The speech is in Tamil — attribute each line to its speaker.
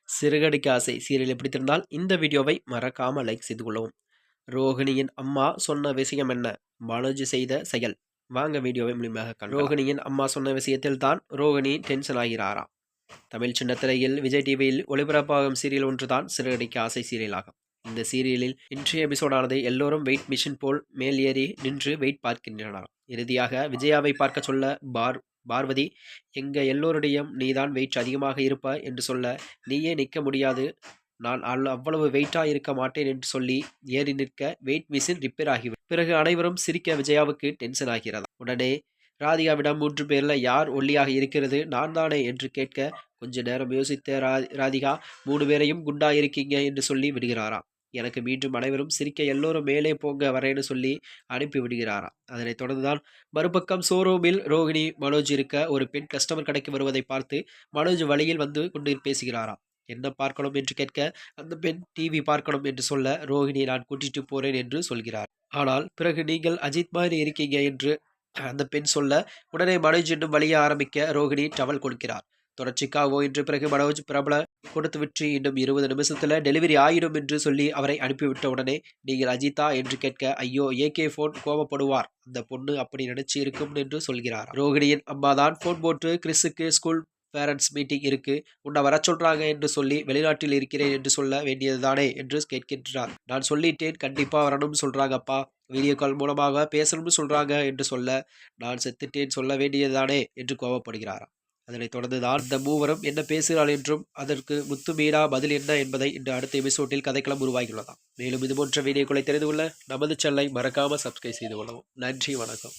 Speaker 1: சிறுகடிக்க ஆசை சீரியல் பிடித்திருந்தால் இந்த வீடியோவை மறக்காம லைக் செய்து கொள்ளவும். ரோகிணியின் அம்மா சொன்ன விஷயம் என்ன? பாலாஜி செய்த செயல். வாங்க வீடியோவை முழுமையாக காணலாம். ரோகிணியின் அம்மா சொன்ன விஷயத்தில் தான் ரோகிணி டென்ஷன் ஆகிறாராம். தமிழ் சின்னத்திரையில் விஜய் டிவியில் ஒளிபரப்பாகும் சீரியல் ஒன்றுதான் சிறுகடிக்க ஆசை சீரியல் ஆகும். இந்த சீரியலில் இன்றைய எபிசோடானது எல்லோரும் வெயிட் மிஷின் போல் மேல் ஏறி நின்று வெயிட் பார்க்கின்றனர். இறுதியாக விஜயாவை பார்க்க சொல்ல பார்வதி எங்க எல்லோருடையும் நீதான் வெயிட் அதிகமாக இருப்ப என்று சொல்ல, நீயே நிற்க முடியாது, நான் அவ்வளவு வெயிட்டா இருக்க மாட்டேன் என்று சொல்லி ஏறி நிற்க வெயிட் மிஷின் ரிப்பேர் ஆகிவிடும். பிறகு அனைவரும் சிரிக்க விஜயாவுக்கு டென்ஷன் ஆகிறது. உடனே ராதிகாவிடம் 3 பேர்ல யார் ஒல்லியாக இருக்கிறது, நான் தானே என்று கேட்க, கொஞ்ச நேரம் யோசித்த ராதிகா 3 பேரையும் குண்டா இருக்கீங்க என்று சொல்லி விடுகிறாராம். எனக்கு மீண்டும் அனைவரும் சிரிக்க எல்லோரும் மேலே போங்க வரேன்னு சொல்லி அனுப்பி விடுகிறாராம். அதனைத் தொடர்ந்துதான் மறுபக்கம் ஷோரூமில் ரோகிணி மனோஜ் இருக்க ஒரு பெண் கஸ்டமர் கடைக்கு வருவதை பார்த்து மனோஜ் வழியில் வந்து கொண்டு பேசுகிறாராம். என்ன பார்க்கணும் என்று கேட்க, அந்த பெண் டிவி பார்க்கணும் என்று சொல்ல, ரோகிணி நான் கூட்டிட்டு போறேன் என்று சொல்கிறார். ஆனால் பிறகு நீங்கள் அஜித் மாதிரி இருக்கீங்க என்று அந்த பெண் சொல்ல, உடனே மனோஜ் இன்னும் வழிய ஆரம்பிக்க ரோகிணி டவல் கொடுக்கிறார். தொடர்ச்சிக்காகவோ என்று பிறகு மனோஜ் பிரபல கொடுத்து விட்டு இன்னும் 20 நிமிஷத்துல டெலிவரி ஆயிடும் என்று சொல்லி அவரை அனுப்பிவிட்ட உடனே, நீங்கள் அஜித்தா என்று கேட்க, ஐயோ ஏகே போன் கோபப்படுவார், அந்த பொண்ணு அப்படி நினைச்சு இருக்கும் என்று சொல்கிறார். ரோகிணியின் அம்மா தான் போன் போட்டு கிறிஸுக்கு ஸ்கூல் பேரண்ட்ஸ் மீட்டிங் இருக்கு, உன்னை வர சொல்றாங்க என்று சொல்லி வெளிநாட்டில் இருக்கிறேன் என்று சொல்ல வேண்டியதுதானே என்று கேட்கின்றார். நான் சொல்லிட்டேன், கண்டிப்பா வரணும்னு சொல்றாங்கப்பா, வீடியோ கால் மூலமாக பேசணும்னு சொல்றாங்க என்று சொல்ல, நான் செத்துட்டேன் சொல்ல வேண்டியதுதானே என்று கோபப்படுகிறாராம். அதனைத் தொடர்ந்துதான் இந்த மூவரும் என்ன பேசுகிறாள் என்றும் அதற்கு முத்து மீனா பதில் என்ன என்பதை இந்த அடுத்த எபிசோட்டில் கதைக்களம் உருவாகியுள்ளதாம். மேலும் இதுபோன்ற வீடியோக்களை தெரிந்து கொள்ள நமது சேனலை மறக்காம சப்ஸ்கிரைப் செய்து கொள்ளவும். நன்றி, வணக்கம்.